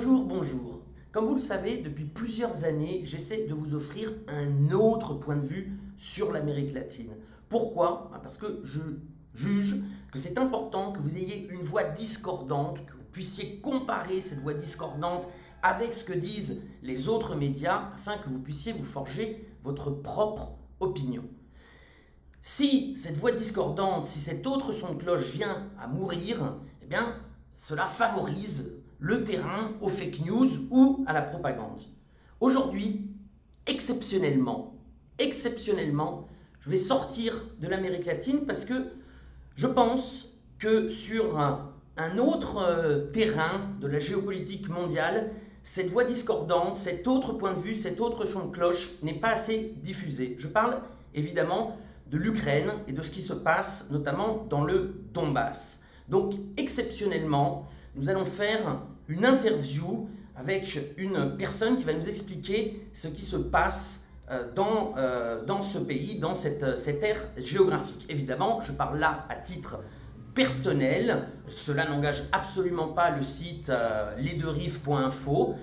Bonjour, bonjour. Comme vous le savez, depuis plusieurs années, j'essaie de vous offrir un autre point de vue sur l'Amérique latine. Pourquoi? Parce que je juge que c'est important que vous ayez une voix discordante, que vous puissiez comparer cette voix discordante avec ce que disent les autres médias, afin que vous puissiez vous forger votre propre opinion. Si cette voix discordante, si cet autre son de cloche vient à mourir, eh bien, cela favorise le terrain aux fake news ou à la propagande. Aujourd'hui, exceptionnellement, je vais sortir de l'Amérique latine parce que je pense que sur un autre terrain de la géopolitique mondiale, cette voix discordante, cet autre point de vue, cet autre son de cloche n'est pas assez diffusé. Je parle évidemment de l'Ukraine et de ce qui se passe notamment dans le Donbass. Donc exceptionnellement, nous allons faire une interview avec une personne qui va nous expliquer ce qui se passe dans ce pays, dans cette aire géographique. Évidemment, je parle là à titre personnel, cela n'engage absolument pas le site lesderives.info.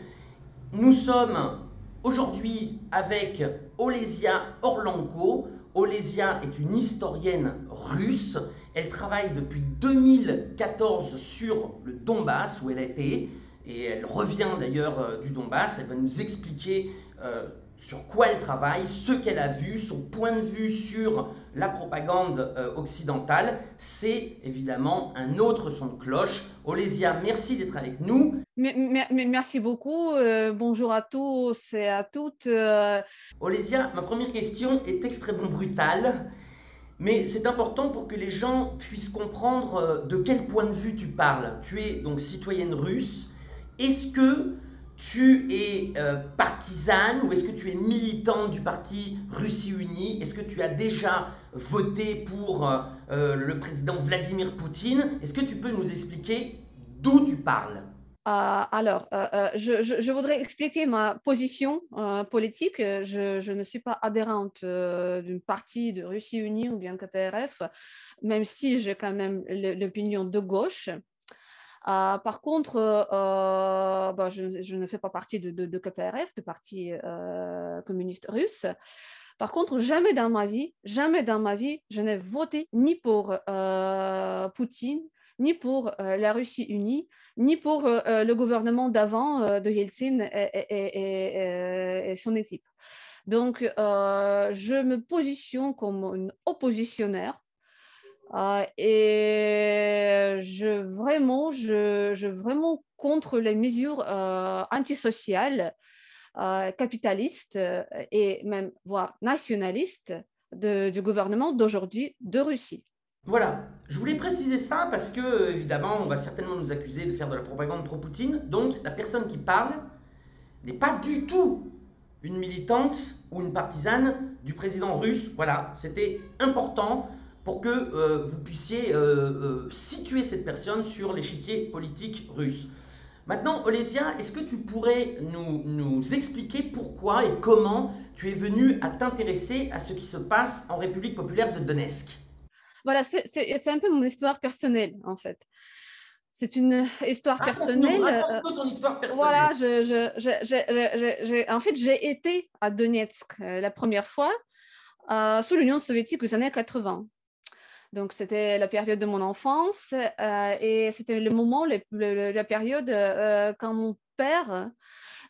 Nous sommes aujourd'hui avec Olesia Orlenko. Olesia est une historienne russe. Elle travaille depuis 2014 sur le Donbass où elle a été et elle revient d'ailleurs du Donbass. Elle va nous expliquer sur quoi elle travaille, ce qu'elle a vu, son point de vue sur la propagande occidentale. C'est évidemment un autre son de cloche. Olesia, merci d'être avec nous. Merci beaucoup. Bonjour à tous et à toutes. Olesia, ma première question est extrêmement brutale, mais c'est important pour que les gens puissent comprendre de quel point de vue tu parles. Tu es donc citoyenne russe. Est-ce que tu es partisane ou est-ce que tu es militante du parti Russie Unie? Est-ce que tu as déjà voté pour le président Vladimir Poutine? Est-ce que tu peux nous expliquer d'où tu parles? Je voudrais expliquer ma position politique. Je ne suis pas adhérente d'une partie de Russie Unie ou bien KPRF, même si j'ai quand même l'opinion de gauche. Par contre, je ne fais pas partie de KPRF, de parti communiste russe. Par contre, jamais dans ma vie, je n'ai voté ni pour Poutine, ni pour la Russie unie, ni pour le gouvernement d'avant de Yeltsin et son équipe. Donc, je me positionne comme une oppositionnaire et je vraiment contre les mesures antisociales, capitalistes et même voire nationalistes du gouvernement d'aujourd'hui de Russie. Voilà, je voulais préciser ça parce que, évidemment, on va certainement nous accuser de faire de la propagande pro-Poutine. Donc, la personne qui parle n'est pas du tout une militante ou une partisane du président russe. Voilà, c'était important pour que vous puissiez situer cette personne sur l'échiquier politique russe. Maintenant, Olesia, est-ce que tu pourrais nous expliquer pourquoi et comment tu es venue à t'intéresser à ce qui se passe en République populaire de Donetsk? Voilà, c'est un peu mon histoire personnelle, en fait. C'est une histoire Raconte-nous, personnelle. raconte-nous ton histoire personnelle. Voilà, en fait, j'ai été à Donetsk la première fois sous l'Union soviétique aux années 80. Donc, c'était la période de mon enfance et c'était le moment, la période quand mon père,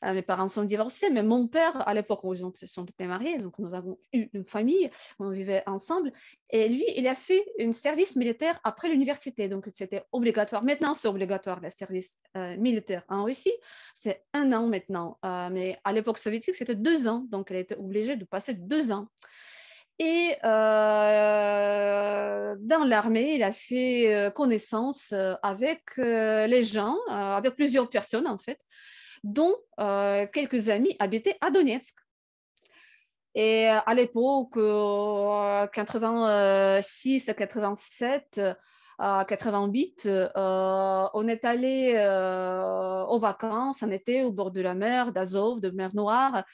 mes parents sont divorcés, mais mon père, à l'époque où ils sont été mariés, donc nous avons eu une famille, on vivait ensemble, et lui, il a fait un service militaire après l'université, donc c'était obligatoire. Maintenant, c'est obligatoire, le service militaire en Russie, c'est 1 an maintenant, mais à l'époque soviétique, c'était 2 ans, donc elle était obligée de passer 2 ans. Et dans l'armée, il a fait connaissance avec les gens, avec plusieurs personnes en fait, dont quelques amis habitaient à Donetsk. Et à l'époque, 86 à 87, 88, on est allé aux vacances en été au bord de la mer, d'Azov, de mer Noire.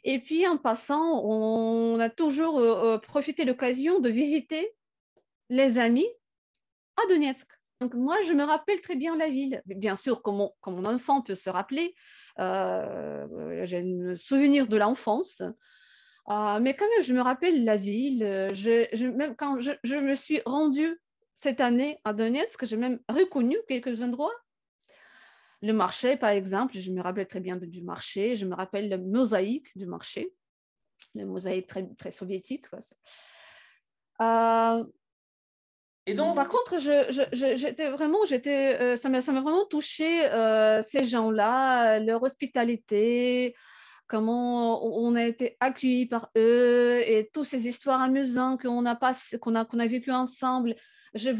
Et puis, en passant, on a toujours profité de l'occasion de visiter les amis à Donetsk. Donc, moi, je me rappelle très bien la ville. Bien sûr, comme mon enfant peut se rappeler, j'ai un souvenir de l'enfance. Mais quand même, je me rappelle la ville. Même quand je me suis rendue cette année à Donetsk, j'ai même reconnu quelques endroits. Le marché, par exemple, je me rappelle très bien du marché. Je me rappelle le mosaïque du marché, le mosaïque très, très soviétique. Et donc, Par contre, ça m'a vraiment touché ces gens-là, leur hospitalité, comment on a été accueillis par eux et toutes ces histoires amusantes qu'on a vécues ensemble. J'ai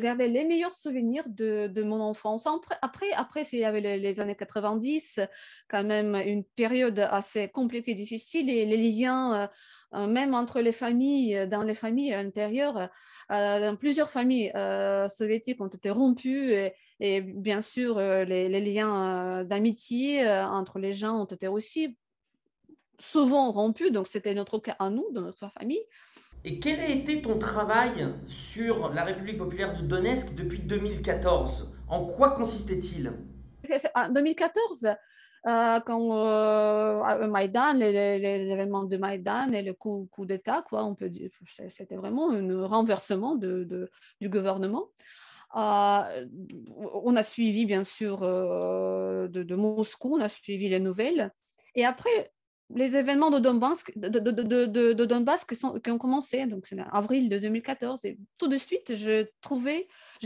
gardé les meilleurs souvenirs de mon enfance. Après il y avait les années 90, quand même une période assez compliquée, difficile, et les liens, même entre les familles, dans les familles intérieures, dans plusieurs familles soviétiques ont été rompues et bien sûr, les liens d'amitié entre les gens ont été aussi souvent rompus, donc c'était notre cas à nous, dans notre famille. et quel a été ton travail sur la République populaire de Donetsk depuis 2014? En quoi consistait-il? En 2014, quand Maïdan, les événements de Maïdan et le coup d'État, quoi, on peut dire, c'était vraiment un renversement du gouvernement. On a suivi, bien sûr, de Moscou, on a suivi les nouvelles. Et après, les événements de Donbass, de Donbass qui ont commencé, donc c'est en avril de 2014. Et tout de suite, j'ai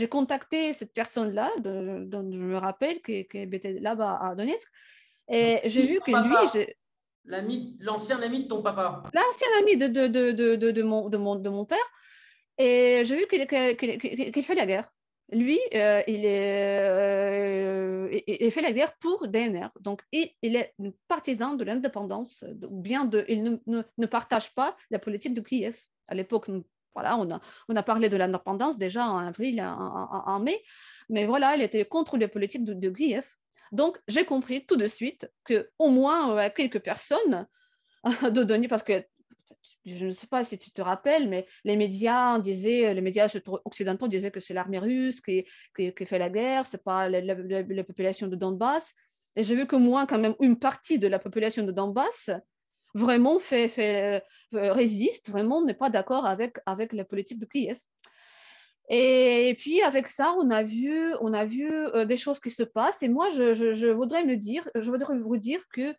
contacté cette personne-là, dont je me rappelle, qui était là-bas à Donetsk. Et j'ai vu Ton que lui, papa, l'ancien ami de ton papa. l'ancien ami de mon père, et j'ai vu qu'il fait la guerre. Lui, il fait la guerre pour DNR. Donc, il est un partisan de l'indépendance, ou bien il ne partage pas la politique de Kiev. À l'époque, voilà, on a parlé de l'indépendance déjà en avril, en mai, mais voilà, il était contre la politique de Kiev. Donc, j'ai compris tout de suite qu'au moins quelques personnes de donner, parce que je ne sais pas si tu te rappelles, mais les médias occidentaux disaient que c'est l'armée russe qui fait la guerre, c'est pas la population de Donbass. Et j'ai vu que moi, quand même, une partie de la population de Donbass vraiment résiste, vraiment n'est pas d'accord avec la politique de Kiev. Et puis avec ça, on a vu des choses qui se passent. Et moi, je voudrais vous dire que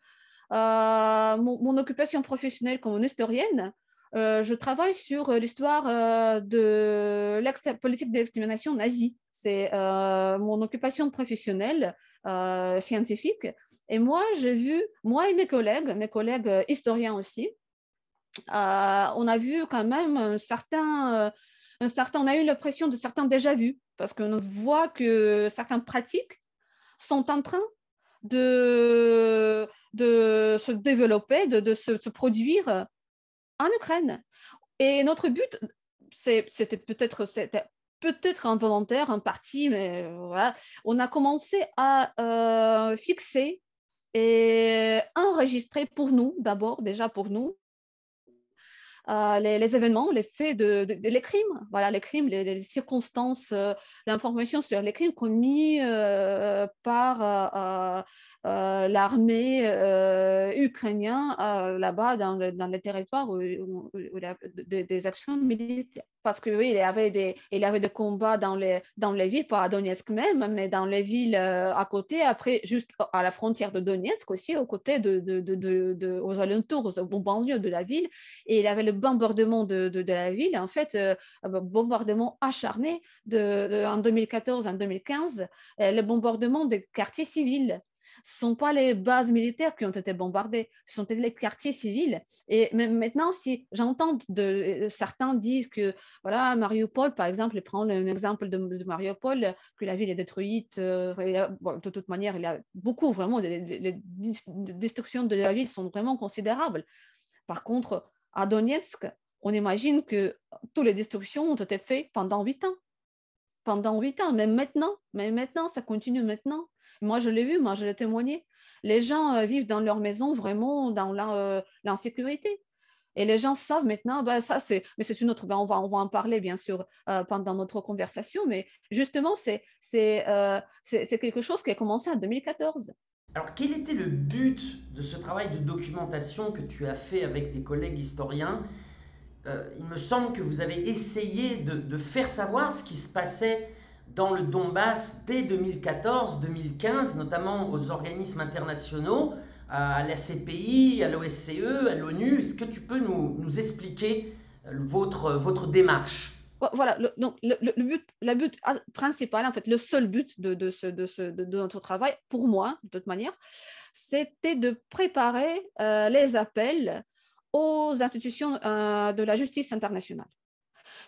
mon occupation professionnelle comme historienne, je travaille sur l'histoire de la politique de l'extermination nazie. C'est mon occupation professionnelle scientifique. Et moi, j'ai vu, moi et mes collègues historiens aussi, on a vu quand même on a eu l'impression de certains déjà-vus, parce qu'on voit que certaines pratiques sont en train de se développer, de se produire en Ukraine. Et notre but, c'était peut-être involontaire, en partie, mais voilà. On a commencé à fixer et enregistrer pour nous, d'abord, déjà pour nous, les événements, les faits les crimes, voilà, les crimes, les circonstances, l'information sur les crimes commis par l'armée ukrainienne là-bas dans les territoires où des actions militaires. Parce que oui, il y avait des combats dans les villes, pas à Donetsk même, mais dans les villes à côté, après, juste à la frontière de Donetsk aussi, aux côtés aux alentours, aux banlieues de la ville. Et il y avait le bombardement de la ville, en fait, un bombardement acharné en 2014, en 2015, le bombardement des quartiers civils. Ce ne sont pas les bases militaires qui ont été bombardées, ce sont les quartiers civils. Et maintenant, si j'entends certains disent que, voilà, Mariupol, par exemple, prendre un exemple de Mariupol, que la ville est détruite, bon, de toute manière, il y a beaucoup, vraiment, les destructions de la ville sont vraiment considérables. Par contre, à Donetsk, on imagine que toutes les destructions ont été faites pendant 8 ans. Pendant 8 ans, mais maintenant, ça continue maintenant. Moi, je l'ai vu, moi, je l'ai témoigné. Les gens vivent dans leur maison vraiment dans l'insécurité. Et les gens savent maintenant, ben, ça c'est, mais c'est une autre, ben, on va en parler bien sûr pendant notre conversation, mais justement c'est quelque chose qui a commencé en 2014. Alors, quel était le but de ce travail de documentation que tu as fait avec tes collègues historiens? Il me semble que vous avez essayé de faire savoir ce qui se passait dans le Donbass dès 2014-2015, notamment aux organismes internationaux, à la CPI, à l'OSCE, à l'ONU. Est-ce que tu peux nous expliquer votre démarche? Voilà, donc le but principal, en fait, le seul but de notre travail, pour moi, de toute manière, c'était de préparer les appels aux institutions de la justice internationale.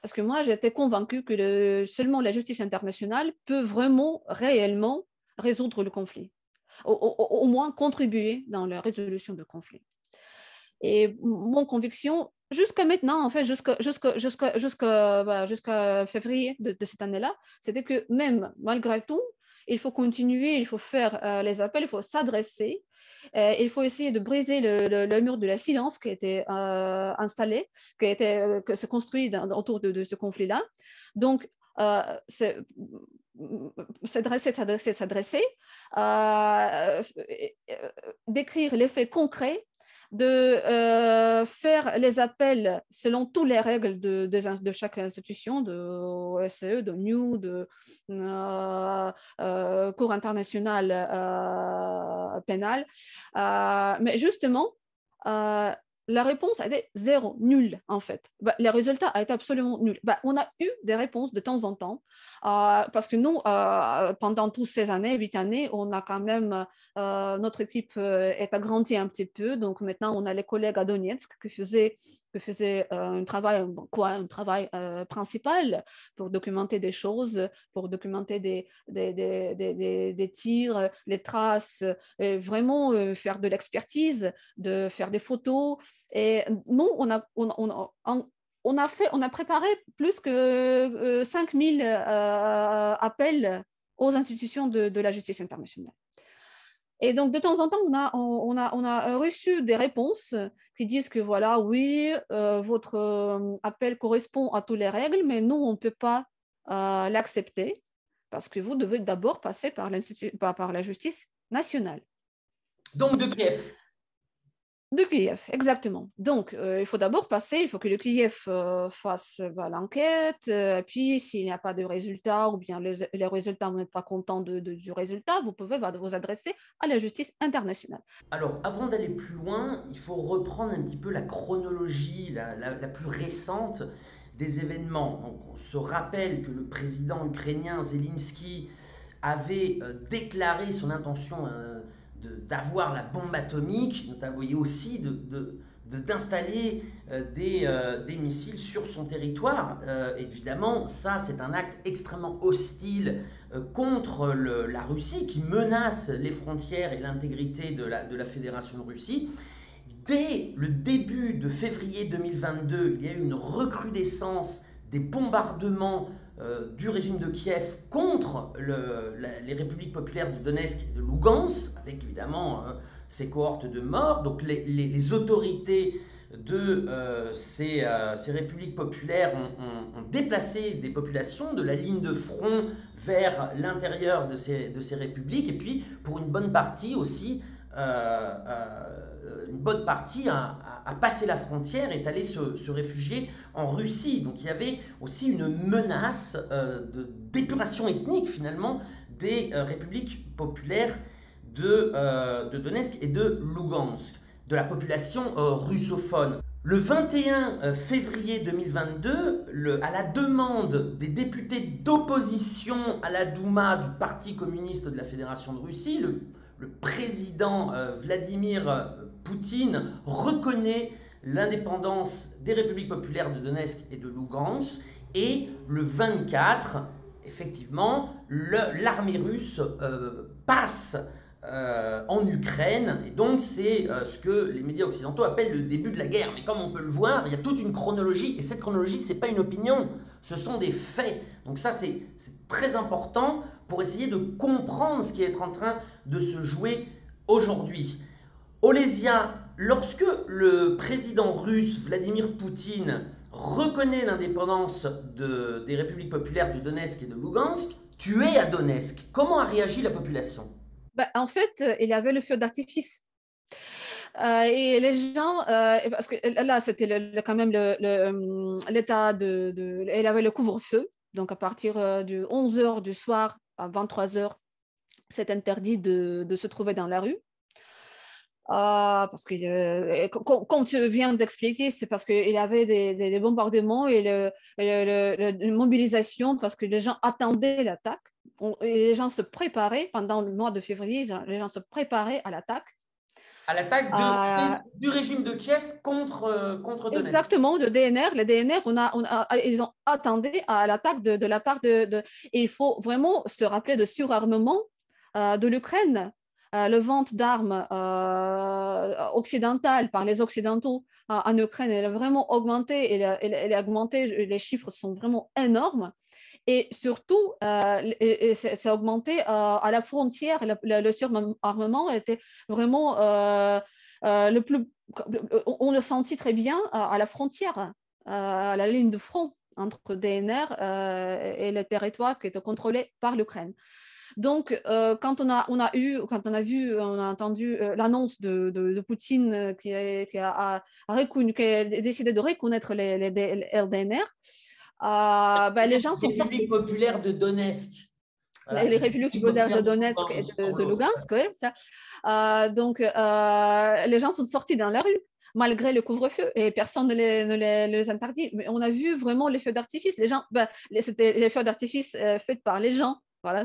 Parce que moi, j'étais convaincue que seulement la justice internationale peut vraiment, réellement résoudre le conflit, au moins contribuer dans la résolution de conflit. Et mon conviction, jusqu'à maintenant, en fait, jusqu'à février de cette année-là, c'était que même malgré tout, il faut continuer, il faut faire les appels, il faut s'adresser, il faut essayer de briser le mur de la silence qui a été installé, que se construit autour de ce conflit-là. Donc, s'adresser, décrire les faits concrets, de faire les appels selon toutes les règles de chaque institution, de OSCE, de NU, de Cour internationale pénale. Mais justement, la réponse a été zéro, nul en fait. Les résultats ont été absolument nuls. On a eu des réponses de temps en temps, parce que nous, pendant toutes ces années, 8 années, on a quand même, notre équipe est agrandie un petit peu. Donc maintenant, on a les collègues à Donetsk qui faisaient un travail principal pour documenter des choses, pour documenter des tirs, les traces, vraiment faire de l'expertise, de faire des photos. Et nous, on a préparé plus que 5000 appels aux institutions de la justice internationale. Et donc, de temps en temps, on a reçu des réponses qui disent que voilà, oui, votre appel correspond à toutes les règles, mais nous, on ne peut pas l'accepter parce que vous devez d'abord passer par la justice nationale. Donc de Kiev. De Kiev, exactement. Donc, il faut d'abord passer, il faut que le Kiev fasse l'enquête, puis s'il n'y a pas de résultat ou bien les résultats, vous n'êtes pas content du résultat, vous pouvez vous adresser à la justice internationale. Alors, avant d'aller plus loin, il faut reprendre un petit peu la chronologie la plus récente des événements. Donc, on se rappelle que le président ukrainien Zelensky avait déclaré son intention d'avoir la bombe atomique, notamment et aussi d'installer des missiles sur son territoire. Évidemment, ça c'est un acte extrêmement hostile contre la Russie qui menace les frontières et l'intégrité de la Fédération de Russie. Dès le début de février 2022, il y a eu une recrudescence des bombardements du régime de Kiev contre les républiques populaires de Donetsk et de Lugansk, avec évidemment ces cohortes de morts. Donc les autorités de ces républiques populaires ont déplacé des populations de la ligne de front vers l'intérieur de ces républiques, et puis pour une bonne partie aussi, a passé la frontière et est allé se réfugier en Russie. Donc il y avait aussi une menace d'épuration ethnique finalement des républiques populaires de Donetsk et de Lugansk, de la population russophone. Le 21 février 2022, à la demande des députés d'opposition à la Douma du Parti communiste de la Fédération de Russie, le président Vladimir Poutine reconnaît l'indépendance des républiques populaires de Donetsk et de Lugansk, et le 24, effectivement, l'armée russe passe en Ukraine, et donc c'est ce que les médias occidentaux appellent le début de la guerre. Mais comme on peut le voir, il y a toute une chronologie, et cette chronologie, ce n'est pas une opinion, ce sont des faits. Donc ça, c'est très important pour essayer de comprendre ce qui est en train de se jouer aujourd'hui. Olesya lorsque le président russe Vladimir Poutine reconnaît l'indépendance des républiques populaires de Donetsk et de Lugansk, tu es à Donetsk. Comment a réagi la population? Ben, en fait, il y avait le feu d'artifice. Et les gens, parce que là, c'était quand même l'état il avait le couvre-feu. Donc, à partir de 11 heures du soir à 23 heures, c'est interdit de se trouver dans la rue. Parce que, comme tu viens d'expliquer, c'est parce qu'il y avait des bombardements et une mobilisation parce que les gens attendaient l'attaque. Et les gens se préparaient pendant le mois de février, les gens se préparaient à l'attaque. À l'attaque du régime de Kiev contre Donetsk. Exactement, le DNR. Le DNR, ils ont attendu à l'attaque de la part de. Et il faut vraiment se rappeler de surarmement de l'Ukraine. Le vente d'armes occidentales par les Occidentaux en Ukraine, elle a vraiment augmenté. Elle a augmenté, les chiffres sont vraiment énormes. Et surtout, c'est augmenté à la frontière. Le surarmement était vraiment le plus. On le sentit très bien à la frontière, à la ligne de front entre DNR et le territoire qui était contrôlé par l'Ukraine. Donc, quand on a entendu l'annonce de Poutine qui a décidé de reconnaître les LDNR, les gens sont sortis. République populaire de Donetsk. Voilà. Les républiques populaires de Donetsk et de Lugansk, ouais, ça. Donc, les gens sont sortis dans la rue malgré le couvre-feu et personne ne les interdit. Mais on a vu vraiment les feux d'artifice. Les gens, c'était les feux d'artifice faits par les gens. Voilà,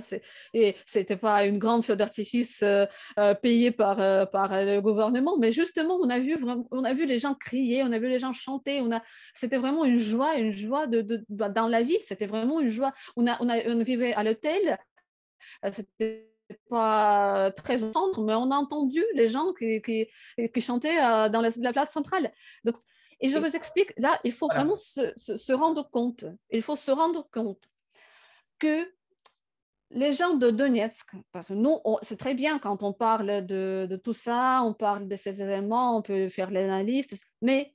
et c'était pas une grande feu d'artifice payée par le gouvernement, mais justement, on a vu les gens crier, on a vu les gens chanter, c'était vraiment une joie dans la ville, c'était vraiment une joie. On vivait à l'hôtel, c'était pas très au centre, mais on a entendu les gens qui chantaient dans la place centrale. Donc, et je vous explique, là, il faut vraiment se rendre compte, que les gens de Donetsk, parce que nous, c'est très bien quand on parle de tout ça, on parle de ces événements, on peut faire l'analyse, mais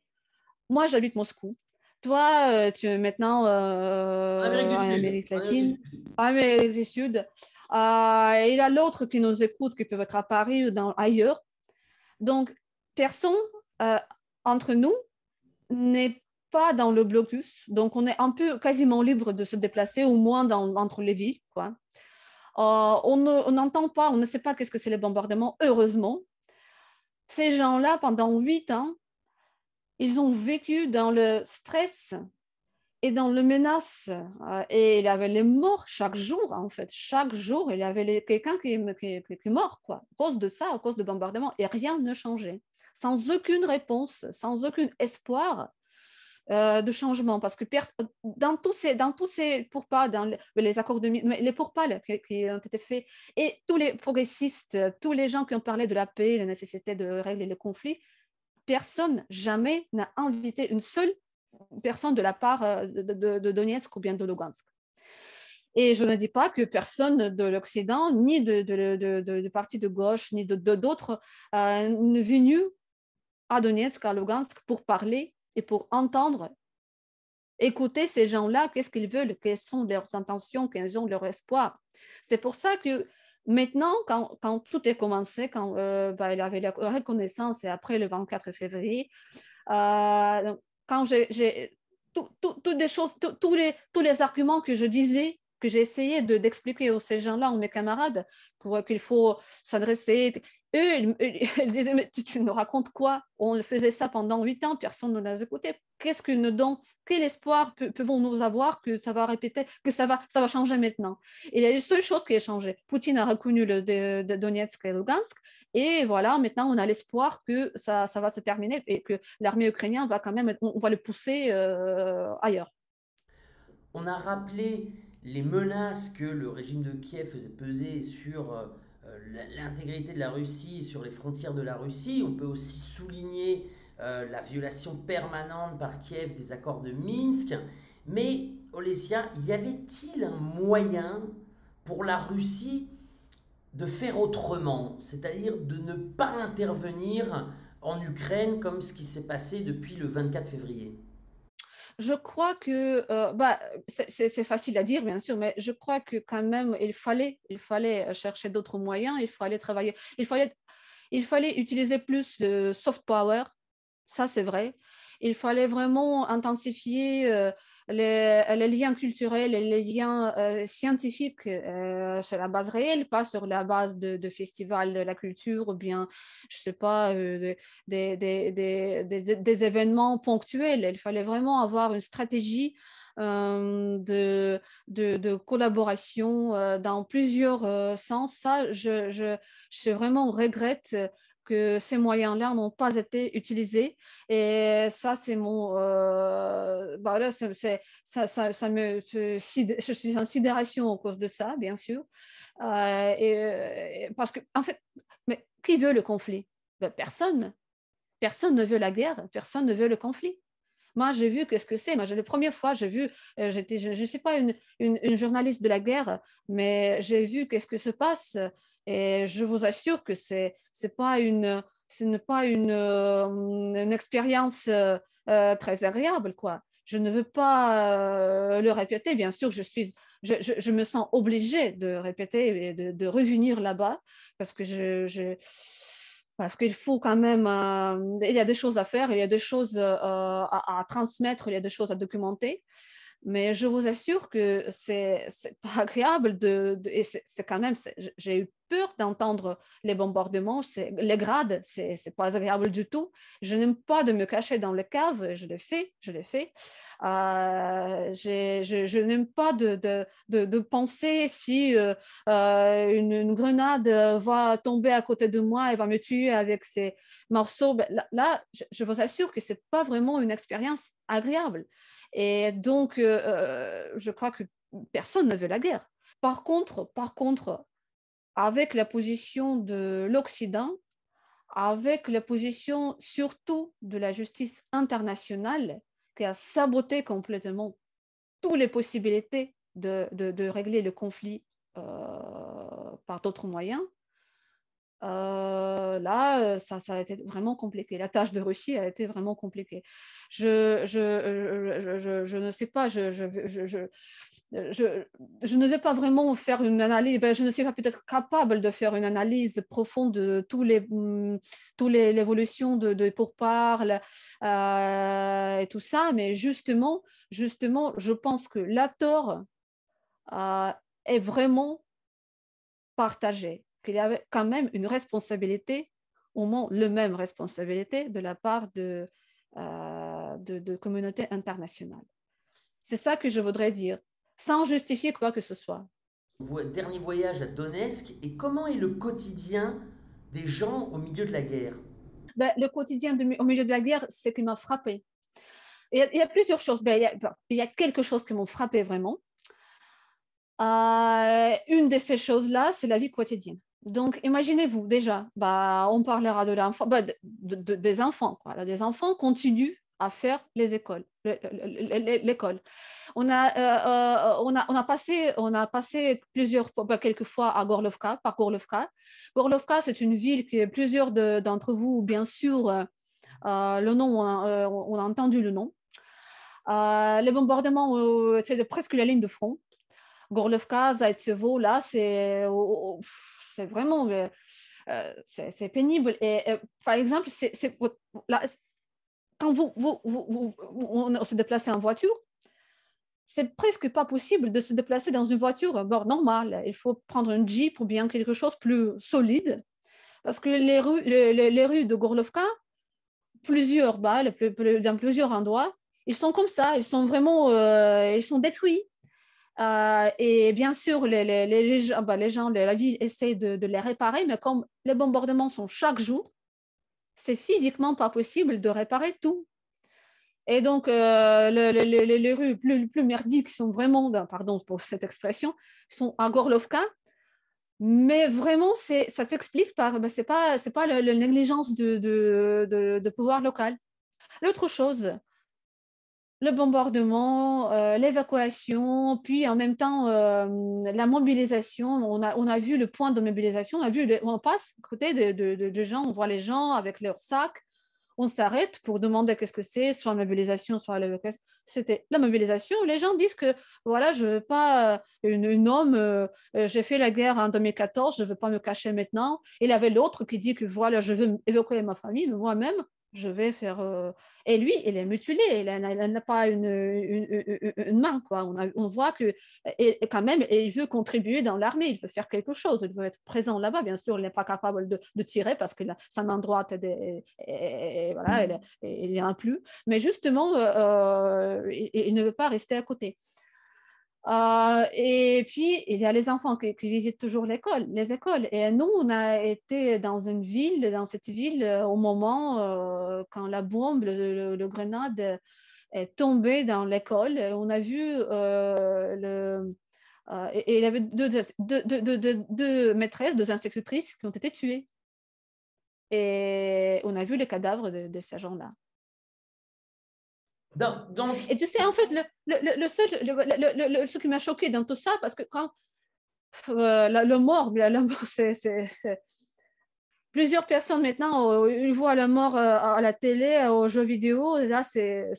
moi, j'habite Moscou. Toi, tu es maintenant en Amérique latine, en Amérique du Sud. Il y a l'autre qui nous écoute, qui peut être à Paris ou ailleurs. Donc, personne entre nous n'est pas dans le blocus. Donc, on est un peu quasiment libre de se déplacer, au moins entre les villes, quoi. On n'entend pas, on ne sait pas qu'est-ce que c'est les bombardements, heureusement. Ces gens-là, pendant 8 ans, ils ont vécu dans le stress et dans le menace. Et il y avait les morts chaque jour, en fait. Chaque jour, il y avait quelqu'un qui est mort, quoi, à cause de ça, à cause de bombardements. Et rien ne changeait. Sans aucune réponse, sans aucun espoir de changement, parce que dans tous ces pourparlers, dans les accords les pourparlers qui ont été faits, et tous les progressistes, tous les gens qui ont parlé de la paix, la nécessité de régler le conflit, personne jamais n'a invité une seule personne de la part de Donetsk ou bien de Lugansk. Et je ne dis pas que personne de l'Occident, ni de partis de gauche, ni d'autres n'est venu à Donetsk, à Lugansk pour parler et pour entendre, écouter ces gens-là, qu'est-ce qu'ils veulent, quelles sont leurs intentions, quels sont leurs espoirs. C'est pour ça que maintenant, quand tout est commencé, quand il y avait la reconnaissance et après le 24 février, quand j'ai toutes les choses, tous les arguments que je disais, que j'ai essayé d'expliquer à ces gens-là, à mes camarades, qu'il faut s'adresser. Eux, ils disaient, mais tu nous racontes quoi? On faisait ça pendant 8 ans, personne ne les écoutait. Qu'est-ce qu'ils nous donnent? Quel espoir pouvons-nous avoir que ça va répéter, que ça va changer maintenant? Et il y a une seule chose qui a changé. Poutine a reconnu de Donetsk et Lugansk, et voilà, maintenant on a l'espoir que ça va se terminer et que l'armée ukrainienne va quand même, on va le pousser ailleurs. On a rappelé les menaces que le régime de Kiev faisait peser sur l'intégrité de la Russie, sur les frontières de la Russie. On peut aussi souligner la violation permanente par Kiev des accords de Minsk. Mais, Olesya, y avait-il un moyen pour la Russie de faire autrement, c'est-à-dire de ne pas intervenir en Ukraine comme ce qui s'est passé depuis le 24 février? Je crois que, c'est facile à dire, bien sûr, mais je crois que quand même, il fallait chercher d'autres moyens, il fallait travailler, il fallait utiliser plus de soft power, ça c'est vrai. Il fallait vraiment intensifier les liens culturels et les liens scientifiques sur la base réelle, pas sur la base de festivals de la culture ou bien, je ne sais pas, des événements ponctuels. Il fallait vraiment avoir une stratégie de collaboration dans plusieurs sens. Ça, je vraiment regrette que ces moyens-là n'ont pas été utilisés. Et ça, c'est mon. Là, ça me. Je suis en sidération à cause de ça, bien sûr. Parce que, en fait, mais qui veut le conflit? Ben, personne. Personne ne veut la guerre, personne ne veut le conflit. Moi, j'ai vu qu'est-ce que c'est. Moi, la première fois, j'ai vu, je ne suis pas une journaliste de la guerre, mais j'ai vu qu'est-ce que se passe. Et je vous assure que ce n'est pas une expérience très agréable, quoi. Je ne veux pas le répéter. Bien sûr, je me sens obligée de répéter et de revenir là-bas parce que parce qu'il faut quand même, il y a des choses à faire, il y a des choses à transmettre, il y a des choses à documenter. Mais je vous assure que c'est pas agréable et c'est quand même, j'ai eu peur d'entendre les bombardements, les grades, c'est pas agréable du tout. Je n'aime pas de me cacher dans les caves, je l'ai fait. Je n'aime pas de penser si une grenade va tomber à côté de moi et va me tuer avec ces morceaux. Là, je vous assure que c'est pas vraiment une expérience agréable. Et donc, je crois que personne ne veut la guerre. Par contre, avec la position de l'Occident, avec la position surtout de la justice internationale qui a saboté complètement toutes les possibilités de régler le conflit par d'autres moyens, là, ça a été vraiment compliqué. La tâche de Russie a été vraiment compliquée. Je ne sais pas, je ne vais pas vraiment faire une analyse, je ne suis pas peut-être capable de faire une analyse profonde de tous l'évolution de pourparlers et tout ça, mais justement, je pense que la tort est vraiment partagée, qu'il y avait quand même une responsabilité, au moins la même responsabilité de la part de communautés internationales. C'est ça que je voudrais dire, sans justifier quoi que ce soit. Dernier voyage à Donetsk, et comment est le quotidien des gens au milieu de la guerre? Le quotidien au milieu de la guerre, c'est ce qui m'a frappé. Il y a plusieurs choses. Il y a quelque chose qui m'a frappé vraiment. Une de ces choses-là, c'est la vie quotidienne. Donc, imaginez-vous déjà, on parlera de l'enfant, des enfants, quoi. Des enfants continuent à faire l'école. On a passé quelques fois à Gorlovka, par Gorlovka. Gorlovka, c'est une ville que plusieurs d'entre vous, bien sûr, le nom, on a entendu le nom. Les bombardements, c'est presque la ligne de front. Gorlovka, Zaitsevo, là, c'est vraiment c'est pénible. Et par exemple, là, quand on se déplace en voiture, c'est presque pas possible de se déplacer dans une voiture normale. Il faut prendre un Jeep ou bien quelque chose de plus solide. Parce que les rues de Gorlovka, dans plusieurs endroits, ils sont comme ça, ils sont vraiment ils sont détruits. Et bien sûr, les gens de la ville essaient de les réparer, mais comme les bombardements sont chaque jour, c'est physiquement pas possible de réparer tout. Et donc, les rues plus merdiques sont vraiment, pardon pour cette expression, sont à Gorlovka. Mais vraiment, ça s'explique par, c'est pas la négligence de pouvoir local. L'autre chose, le bombardement, l'évacuation, puis en même temps la mobilisation. On a vu le point de mobilisation, on passe à côté de gens, on voit les gens avec leurs sacs, on s'arrête pour demander qu'est-ce que c'est, soit la mobilisation, soit c'était la mobilisation. Les gens disent que voilà, je ne veux pas un homme, j'ai fait la guerre en 2014, je ne veux pas me cacher maintenant. Il y avait l'autre qui dit que voilà, je veux évoquer ma famille, mais moi-même, je vais faire. Et lui, il est mutilé, il n'a pas une main, quoi. On voit que, et quand même, il veut contribuer dans l'armée, il veut faire quelque chose, il veut être présent là-bas. Bien sûr, il n'est pas capable de tirer parce que sa main droite, voilà, il n'y en a plus. Mais justement, il ne veut pas rester à côté. Et puis, il y a les enfants qui visitent toujours les écoles. Et nous, on a été dans cette ville, au moment quand la bombe, le grenade est tombée dans l'école. On a vu et il y avait deux maîtresses, deux institutrices qui ont été tuées. Et on a vu les cadavres de ces gens-là. Donc... Et tu sais, en fait, ce qui m'a choqué dans tout ça, parce que quand le mort, c'est plusieurs personnes maintenant, ils voient la mort à la télé, aux jeux vidéo, et là, c'est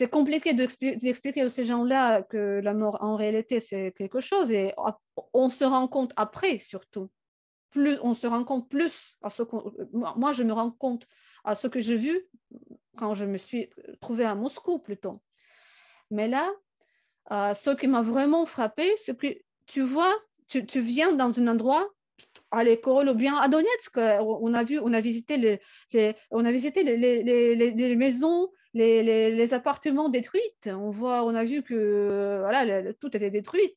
compliqué d'expliquer à ces gens-là que la mort, en réalité, c'est quelque chose. Et on se rend compte après, surtout. On se rend compte plus à ce qu'on... Moi, je me rends compte à ce que j'ai vu quand je me suis trouvée à Moscou plutôt. Mais là, ce qui m'a vraiment frappé, c'est que tu vois, tu viens dans un endroit, à l'école ou bien à Donetsk, on a visité les maisons, les appartements détruits. On a vu que voilà, tout était détruit.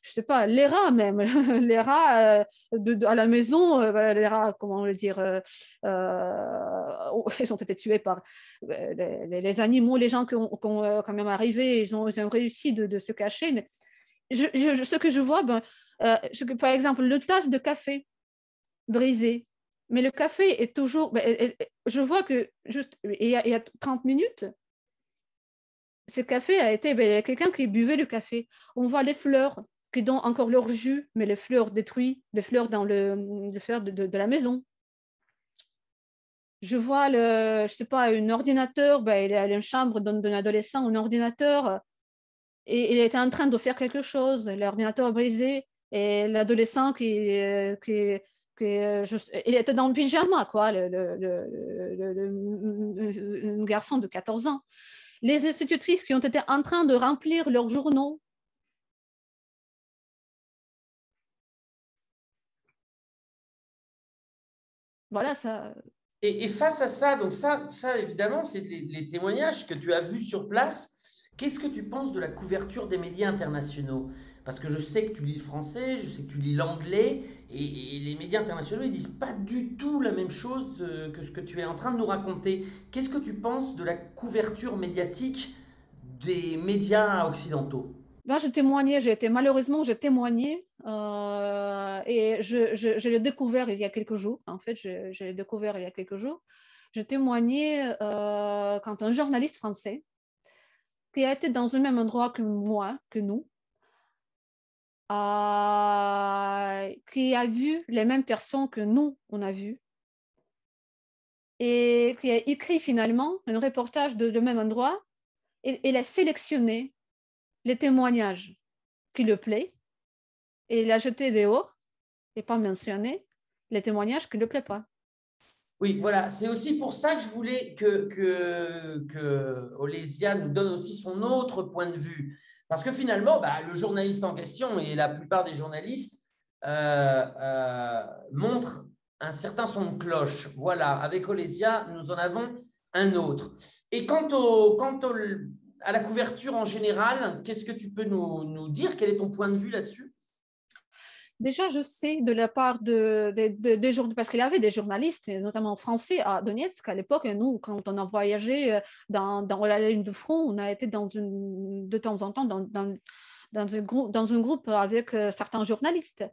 Je sais pas, les rats même, les rats à la maison, les rats, comment le dire, ils ont été tués par les animaux, les gens qui ont quand même arrivé, ils ont réussi de se cacher. Mais ce que je vois, par exemple, le tasse de café brisé, mais le café est toujours, je vois que juste il y a 30 minutes, ce café a été, quelqu'un qui buvait le café. On voit les fleurs qui donnent encore leur jus, mais les fleurs détruites, les fleurs dans les fleurs de la maison. Je vois je sais pas, un ordinateur, il y a une chambre d'un adolescent, un ordinateur, et il était en train de faire quelque chose, l'ordinateur brisé, et l'adolescent il était dans le pyjama, quoi, un garçon de 14 ans. Les institutrices qui ont été en train de remplir leurs journaux. Voilà, ça. Et face à ça, donc ça évidemment, c'est les témoignages que tu as vus sur place. Qu'est-ce que tu penses de la couverture des médias internationaux? Parce que je sais que tu lis le français, je sais que tu lis l'anglais, et les médias internationaux, ils disent pas du tout la même chose que ce que tu es en train de nous raconter. Qu'est-ce que tu penses de la couverture médiatique des médias occidentaux? Malheureusement, j'ai témoigné et je l'ai découvert il y a quelques jours. En fait, je l'ai découvert il y a quelques jours. J'ai témoigné quand un journaliste français qui a été dans le même endroit que moi, que nous, qui a vu les mêmes personnes que nous, on a vues, et qui a écrit finalement un reportage de le même endroit, et il a sélectionné les témoignages qui le plaît, et il a jeté dehors, et pas mentionné les témoignages qui ne le plaît pas. Oui, voilà, c'est aussi pour ça que je voulais que Olésia nous donne aussi son autre point de vue. Parce que finalement, le journaliste en question, et la plupart des journalistes, montrent un certain son de cloche. Voilà, avec Olésia, nous en avons un autre. Et quant à la couverture en général, qu'est-ce que tu peux nous dire? Quel est ton point de vue là-dessus? Déjà, je sais de la part des journalistes, parce qu'il y avait des journalistes, notamment français à Donetsk à l'époque, et nous, quand on a voyagé dans la ligne de front, on a été de temps en temps dans un groupe avec certains journalistes.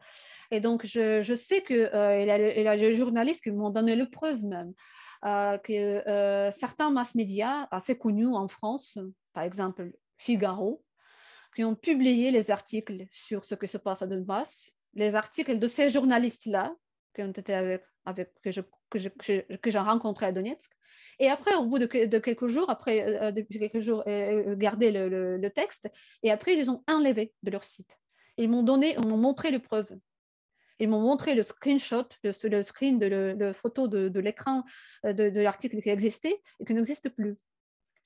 Et donc, je sais qu'il y a des journalistes qui m'ont donné le preuve même que certains mass-médias assez connus en France, par exemple Figaro, qui ont publié les articles sur ce qui se passe à Donbass, les articles de ces journalistes-là, qui ont été avec que j'ai rencontré à Donetsk. Et après, au bout de quelques jours, gardé le texte, et après, ils ont enlevé de leur site. Ils m'ont montré les preuves. Ils m'ont montré le screenshot, le screen de la photo de l'écran de l'article qui existait et qui n'existe plus.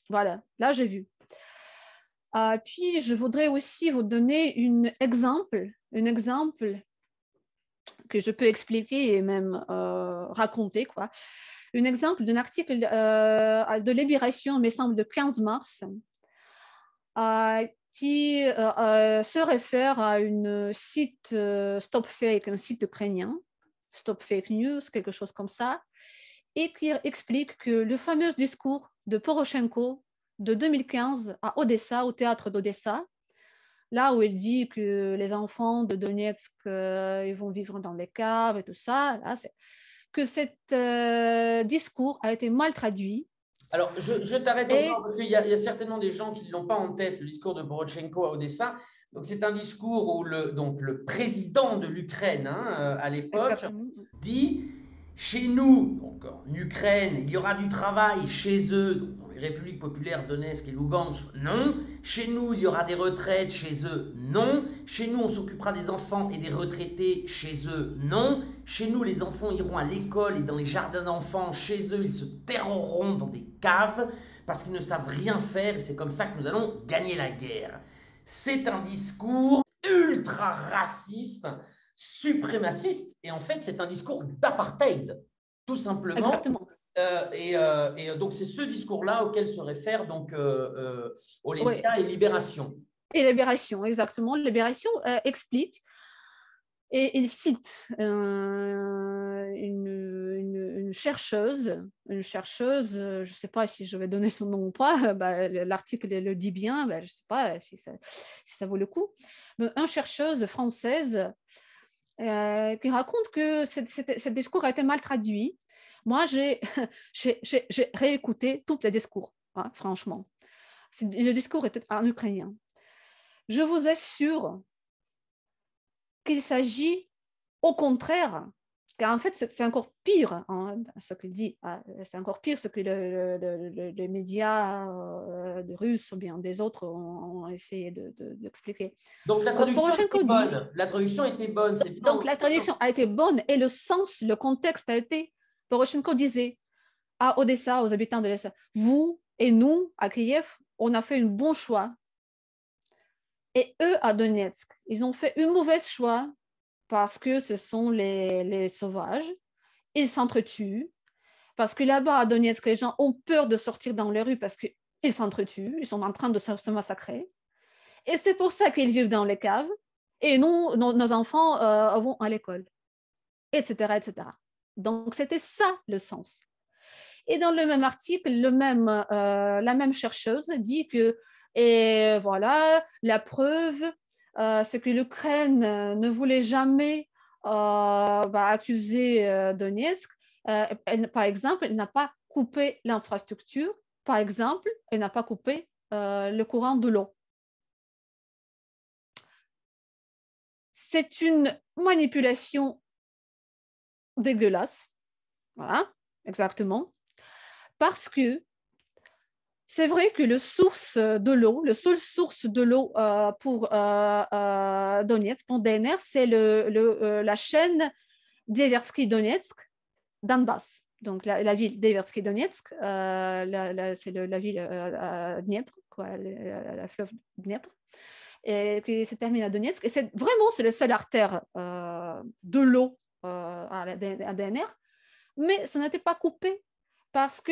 Voilà, là, j'ai vu. Puis, je voudrais aussi vous donner un exemple que je peux expliquer et même raconter, quoi. Un exemple d'un article de Libération, il me semble, de 15 mars, qui se réfère à un site Stop Fake, un site ukrainien, Stop Fake News, quelque chose comme ça, et qui explique que le fameux discours de Poroshenko de 2015 à Odessa, au théâtre d'Odessa, là où il dit que les enfants de Donetsk ils vont vivre dans les caves et tout ça, là, que cet discours a été mal traduit. Alors, je t'arrête encore parce qu'il y a certainement des gens qui ne l'ont pas en tête, le discours de Poroshenko à Odessa. Donc, c'est un discours où le président de l'Ukraine, à l'époque, dit « Chez nous, donc en Ukraine, il y aura du travail chez eux, donc dans les républiques populaires Donetsk et Lugansk, non. Chez nous, il y aura des retraites chez eux, non. Chez nous, on s'occupera des enfants et des retraités chez eux, non. Chez nous, les enfants iront à l'école et dans les jardins d'enfants. Chez eux, ils se terroreront dans des caves parce qu'ils ne savent rien faire et c'est comme ça que nous allons gagner la guerre. » C'est un discours ultra raciste, suprémaciste, et en fait, c'est un discours d'apartheid, tout simplement. Exactement. Et donc, c'est ce discours-là auquel se réfère donc Olesya et Libération. Et Libération, exactement. Libération explique et il cite une chercheuse, je ne sais pas si je vais donner son nom ou pas, l'article le dit bien, je ne sais pas si ça vaut le coup, mais une chercheuse française qui raconte que ce discours a été mal traduit. Moi, j'ai réécouté tous les discours, hein, franchement. Le discours était en ukrainien. Je vous assure qu'il s'agit au contraire, car en fait, c'est encore pire, hein, ce qu'il dit, c'est encore pire ce que les médias russes ou bien des autres ont essayé d'expliquer. Donc, la traduction était bonne. La traduction était bonne. Donc, la traduction a été bonne et le sens, le contexte a été, Poroshenko disait à Odessa, aux habitants de l'Est, vous et nous, à Kiev, on a fait un bon choix. Et eux, à Donetsk, ils ont fait un mauvais choix parce que ce sont les sauvages. Ils s'entretuent. Parce que là-bas, à Donetsk, les gens ont peur de sortir dans les rues parce qu'ils s'entretuent. Ils sont en train de se massacrer. Et c'est pour ça qu'ils vivent dans les caves. Et nous, nos enfants vont à l'école, etc., etc. Donc, c'était ça le sens. Et dans le même article, la même chercheuse dit que, et voilà, la preuve, c'est que l'Ukraine ne voulait jamais accuser Donetsk. Par exemple, elle n'a pas coupé l'infrastructure. Par exemple, elle n'a pas coupé le courant de l'eau. C'est une manipulation dégueulasse. Voilà, exactement. Parce que c'est vrai que le seul source de l'eau pour Donetsk, pour DNR, c'est la chaîne Diversky-Donetsk, Donbass. Donc la ville Diversky-Donetsk, c'est la ville Dniepr, la fleuve Dniepr, et qui se termine à Donetsk. Et c'est la seule artère de l'eau à DNR, mais ça n'était pas coupé parce que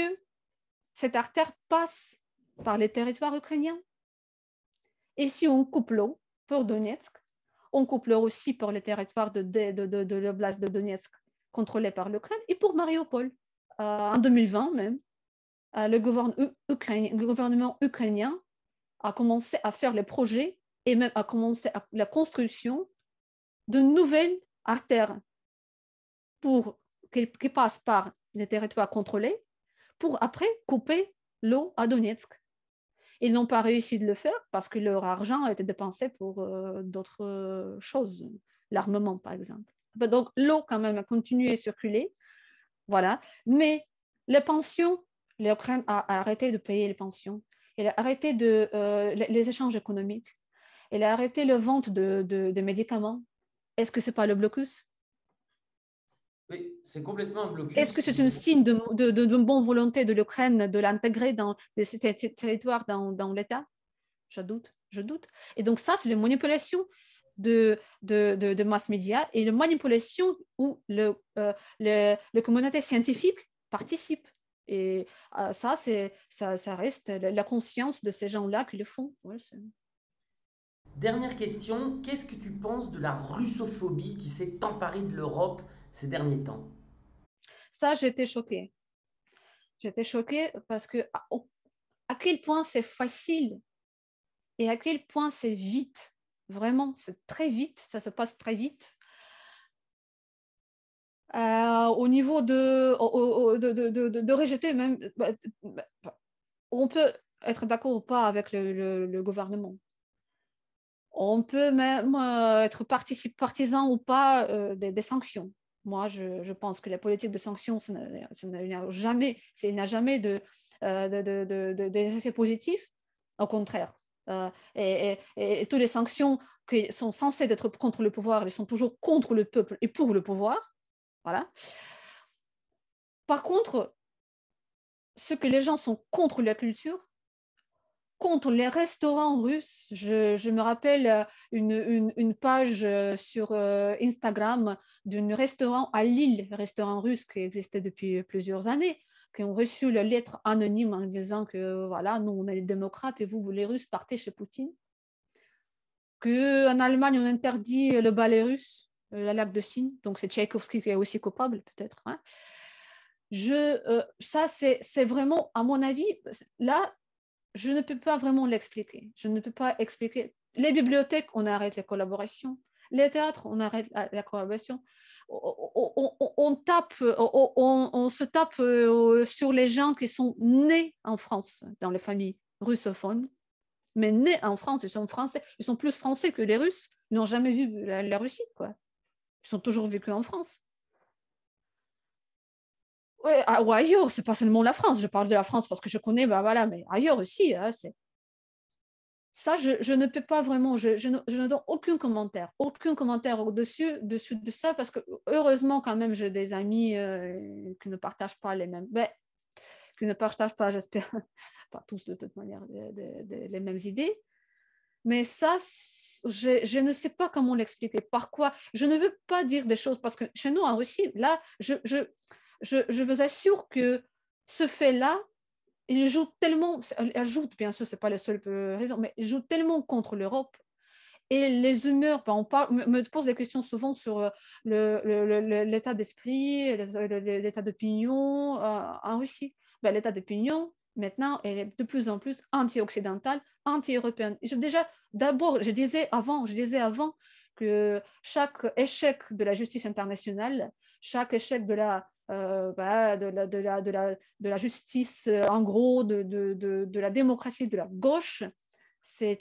cette artère passe par les territoires ukrainiens. Et si on coupe l'eau pour Donetsk, on coupe l'eau aussi pour les territoires de l'oblast de Donetsk contrôlés par l'Ukraine et pour Mariupol. En 2020 même, le gouvernement ukrainien a commencé à faire les projets et même a commencé la construction de nouvelles artères qui passent par les territoires contrôlés pour après couper l'eau à Donetsk. Ils n'ont pas réussi de le faire parce que leur argent a été dépensé pour d'autres choses, l'armement par exemple. Donc l'eau quand même a continué à circuler Voilà. Mais les pensions, l'Ukraine a arrêté de payer les pensions. Elle a arrêté les échanges économiques. Elle a arrêté la vente de médicaments. Est-ce que ce n'est pas le blocus? Oui, c'est complètement un Est-ce blocus que c'est qui un est... signe de bonne volonté de l'Ukraine de l'intégrer dans ces territoires dans l'État? Je doute, je doute. Et donc ça, c'est la manipulation de mass média et la manipulation où la communauté scientifique participe. Et ça reste la conscience de ces gens-là qui le font. Ouais, Dernière question, qu'est-ce que tu penses de la russophobie qui s'est emparée de l'Europe ces derniers temps? ça, j'étais choquée. J'étais choquée parce que à quel point c'est facile et à quel point c'est vite. Vraiment, c'est très vite, ça se passe très vite. Au niveau de rejeter même, on peut être d'accord ou pas avec le gouvernement. On peut même être partisan ou pas des sanctions. Moi, je pense que la politique de sanctions, il n'a jamais des effets positifs. Au contraire. Et toutes les sanctions qui sont censées être contre le pouvoir, elles sont toujours contre le peuple et pour le pouvoir. Voilà. Par contre, ce que les gens sont contre la culture, contre les restaurants russes. Je me rappelle une page sur Instagram d'un restaurant à Lille, restaurant russe qui existait depuis plusieurs années, qui ont reçu la lettre anonyme en disant que voilà, nous on est les démocrates et vous les Russes, partez chez Poutine. Qu'en Allemagne on interdit le ballet russe, la lac de Cygne, donc c'est Tchaïkovski qui est aussi coupable peut-être. Hein. Ça c'est vraiment, à mon avis, là, je ne peux pas vraiment l'expliquer. Je ne peux pas expliquer. Les bibliothèques, on arrête les collaborations. Les théâtres, on arrête la collaboration. On se tape sur les gens qui sont nés en France, dans les familles russophones, mais nés en France, ils sont français. Ils sont plus français que les Russes. Ils n'ont jamais vu la Russie, quoi. Ils sont toujours vécus en France. Ouais, ou ailleurs, c'est pas seulement la France. Je parle de la France parce que je connais, bah voilà, mais ailleurs aussi. Hein, ça, je ne peux pas vraiment, je ne donne aucun commentaire au-dessus de ça, parce que heureusement, quand même, j'ai des amis qui ne partagent pas les mêmes, qui ne partagent pas, j'espère, pas tous de toute manière, les mêmes idées. Mais ça, je ne sais pas comment l'expliquer. Par quoi? Je ne veux pas dire des choses, parce que chez nous, en Russie, là, je vous assure que ce fait-là, il joue tellement, ajoute bien sûr, ce n'est pas la seule raison, mais il joue tellement contre l'Europe. Et les humeurs, me pose des questions souvent sur l'état d'esprit, l'état d'opinion en Russie. L'état d'opinion, maintenant, elle est de plus en plus anti-occidentale, anti-européenne. D'abord, je disais avant que chaque échec de la justice internationale, chaque échec de la justice, en gros, de la démocratie, de la gauche, c'est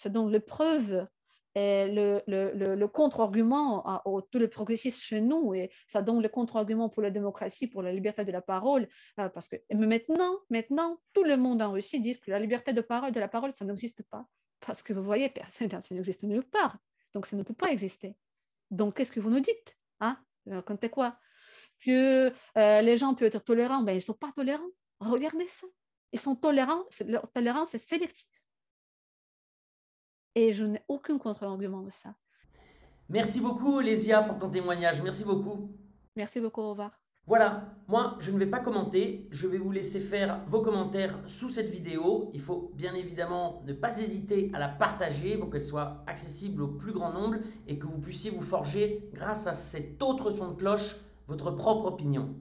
donc l'épreuve et le contre-argument à tous les progressistes chez nous, et ça donne le contre-argument pour la démocratie, pour la liberté de la parole, parce que maintenant, tout le monde en Russie dit que la liberté de la parole, ça n'existe pas, parce que vous voyez, ça n'existe nulle part, donc ça ne peut pas exister. Donc, qu'est-ce que vous nous dites, hein? Racontez quoi? Que les gens peuvent être tolérants, ben, ils ne sont pas tolérants. Regardez ça. Ils sont tolérants, leur tolérance est sélective. Et je n'ai aucun contre-argument de ça. Merci beaucoup, Lésia, pour ton témoignage. Merci beaucoup. Merci beaucoup, au revoir. Voilà, moi je ne vais pas commenter, je vais vous laisser faire vos commentaires sous cette vidéo. Il faut bien évidemment ne pas hésiter à la partager pour qu'elle soit accessible au plus grand nombre et que vous puissiez vous forger, grâce à cet autre son de cloche, votre propre opinion.